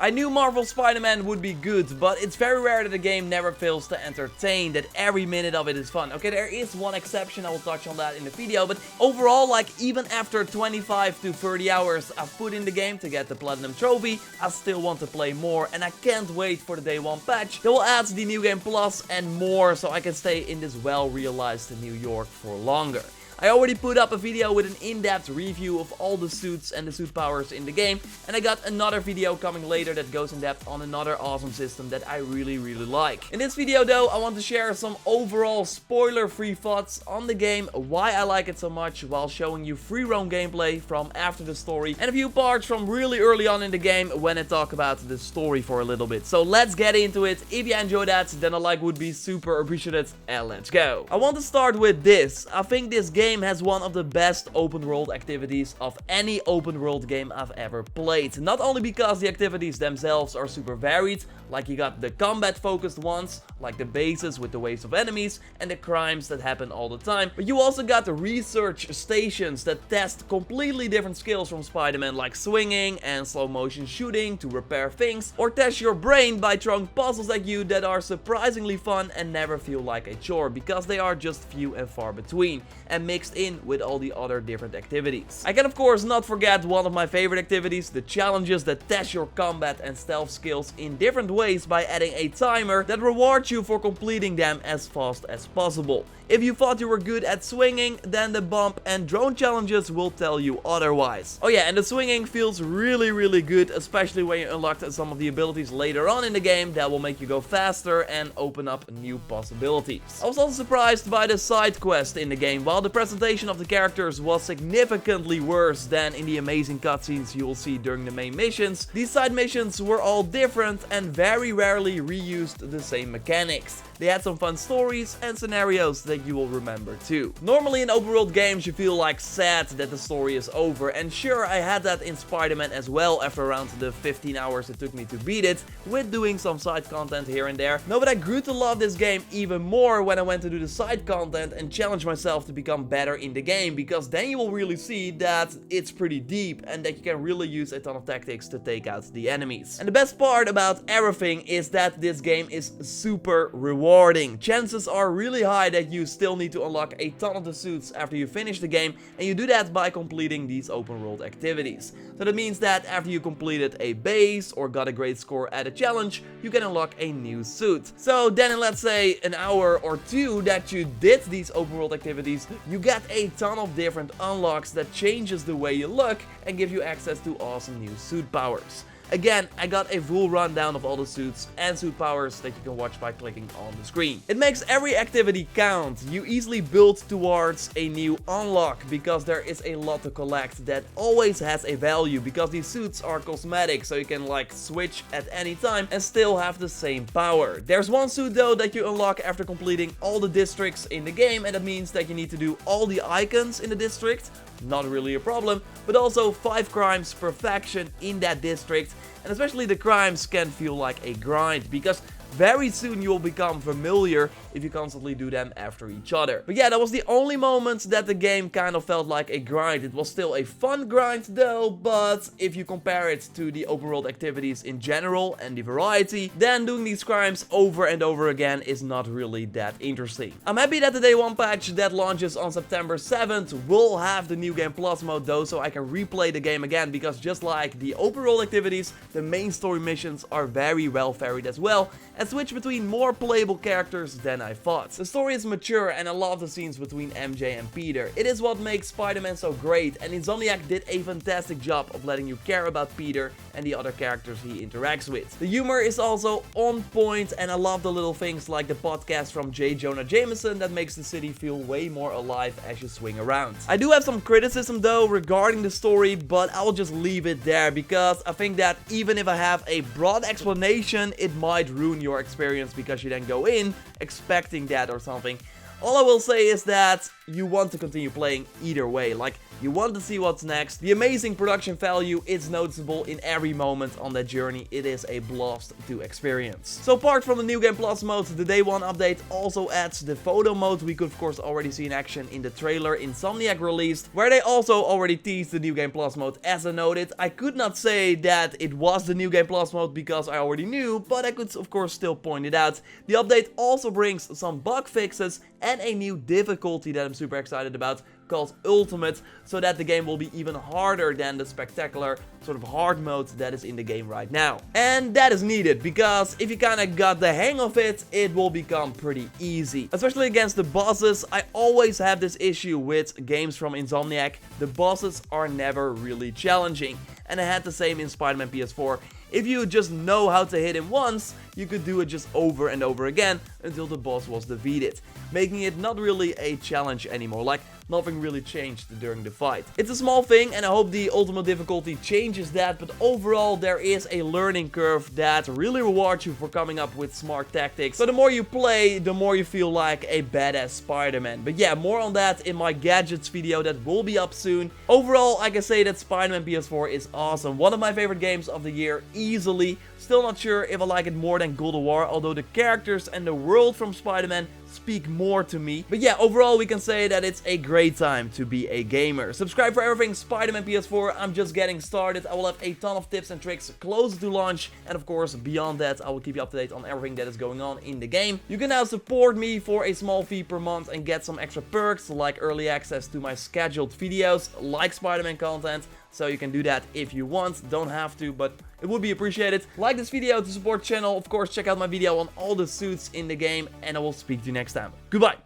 I knew Marvel's Spider-Man would be good, but it's very rare that a game never fails to entertain, that every minute of it is fun. Okay, there is one exception, I will touch on that in the video, but overall, like, even after 25 to 30 hours I've put in the game to get the Platinum Trophy, I still want to play more, and I can't wait for the day 1 patch that will add the New Game Plus and more, so I can stay in this well-realized New York for longer. I already put up a video with an in-depth review of all the suits and the suit powers in the game, and I got another video coming later that goes in depth on another awesome system that I really like. In this video though, I want to share some overall spoiler-free thoughts on the game, why I like it so much, while showing you free roam gameplay from after the story, and a few parts from really early on in the game when I talk about the story for a little bit. So let's get into it. If you enjoy that, then a like would be super appreciated, and let's go. I want to start with this. I think this game has one of the best open world activities of any open world game I've ever played. Not only because the activities themselves are super varied, like you got the combat focused ones, like the bases with the waves of enemies and the crimes that happen all the time, but you also got the research stations that test completely different skills from Spider-Man, like swinging and slow motion shooting to repair things, or test your brain by throwing puzzles at you that are surprisingly fun and never feel like a chore, because they are just few and far between, and mixed in with all the other different activities. I can of course not forget one of my favorite activities, the challenges that test your combat and stealth skills in different ways by adding a timer that rewards you for completing them as fast as possible. If you thought you were good at swinging, then the bump and drone challenges will tell you otherwise. Oh yeah, and the swinging feels really good, especially when you unlock some of the abilities later on in the game that will make you go faster and open up new possibilities. I was also surprised by the side quest in the game. While the presentation of the characters was significantly worse than in the amazing cutscenes you will see during the main missions, these side missions were all different and very rarely reused the same mechanics. They had some fun stories and scenarios that you will remember too. Normally in open world games you feel like sad that the story is over, and sure, I had that in Spider-Man as well after around the 15 hours it took me to beat it, with doing some side content here and there. No, but I grew to love this game even more when I went to do the side content and challenge myself to become better in the game, because then you will really see that it's pretty deep and that you can really use a ton of tactics to take out the enemies. And the best part about everything is that this game is super rewarding. Chances are really high that you still need to unlock a ton of the suits after you finish the game, and you do that by completing these open world activities. So that means that after you completed a base or got a great score at a challenge, you can unlock a new suit. So then in, let's say, an hour or two that you did these open world activities, you get a ton of different unlocks that changes the way you look and give you access to awesome new suit powers. Again, I got a full rundown of all the suits and suit powers that you can watch by clicking on the screen. It makes every activity count. You easily build towards a new unlock, because there is a lot to collect that always has a value, because these suits are cosmetic, so you can like switch at any time and still have the same power. There's one suit though that you unlock after completing all the districts in the game, and that means that you need to do all the icons in the district. Not really a problem, but also 5 crimes perfection in that district, and especially the crimes can feel like a grind, because very soon you will become familiar if you constantly do them after each other. But yeah, that was the only moment that the game kind of felt like a grind. It was still a fun grind though, but if you compare it to the open world activities in general and the variety, then doing these crimes over and over again is not really that interesting. I'm happy that the day 1 patch that launches on September 7th will have the New Game Plus mode though, so I can replay the game again, because just like the open world activities, the main story missions are very well varied as well, and switch between more playable characters than I thought. The story is mature and I love the scenes between MJ and Peter. It is what makes Spider-Man so great, and Insomniac did a fantastic job of letting you care about Peter and the other characters he interacts with. The humor is also on point, and I love the little things like the podcast from J. Jonah Jameson that makes the city feel way more alive as you swing around. I do have some criticism though regarding the story, but I will just leave it there, because I think that even if I have a broad explanation, it might ruin your experience, because you then go in expecting that or something. All I will say is that you want to continue playing either way. Like, You want to see what's next. The amazing production value is noticeable in every moment on that journey. It is a blast to experience. So apart from the New Game Plus mode, the Day 1 update also adds the photo mode. We could of course already see in action in the trailer Insomniac released, where they also already teased the New Game Plus mode. As I noted, I could not say that it was the New Game Plus mode because I already knew, but I could of course still point it out. The update also brings some bug fixes and a new difficulty that I'm super excited about, called Ultimate, so that the game will be even harder than the spectacular sort of hard mode that is in the game right now. And that is needed, because if you kinda got the hang of it, it will become pretty easy. Especially against the bosses, I always have this issue with games from Insomniac. The bosses are never really challenging. And I had the same in Spider-Man PS4. If you just know how to hit him once, you could do it just over and over again until the boss was defeated, making it not really a challenge anymore, like nothing really changed during the fight. It's a small thing and I hope the ultimate difficulty changes that, but overall there is a learning curve that really rewards you for coming up with smart tactics. So the more you play, the more you feel like a badass Spider-Man. But yeah, more on that in my gadgets video that will be up soon. Overall, I can say that Spider-Man PS4 is awesome. One of my favorite games of the year, easily. Still not sure if I like it more than God of War, although the characters and the world from Spider-Man speak more to me. But yeah, overall we can say that it's a great time to be a gamer. Subscribe for everything Spider-Man PS4. I'm just getting started. I will have a ton of tips and tricks closer to launch. And of course, beyond that, I will keep you up to date on everything that is going on in the game. You can now support me for a small fee per month and get some extra perks like early access to my scheduled videos, like Spider-Man content. So you can do that if you want, don't have to, but it would be appreciated. Like this video to support the channel. Of course, check out my video on all the suits in the game, and I will speak to you next time. Goodbye.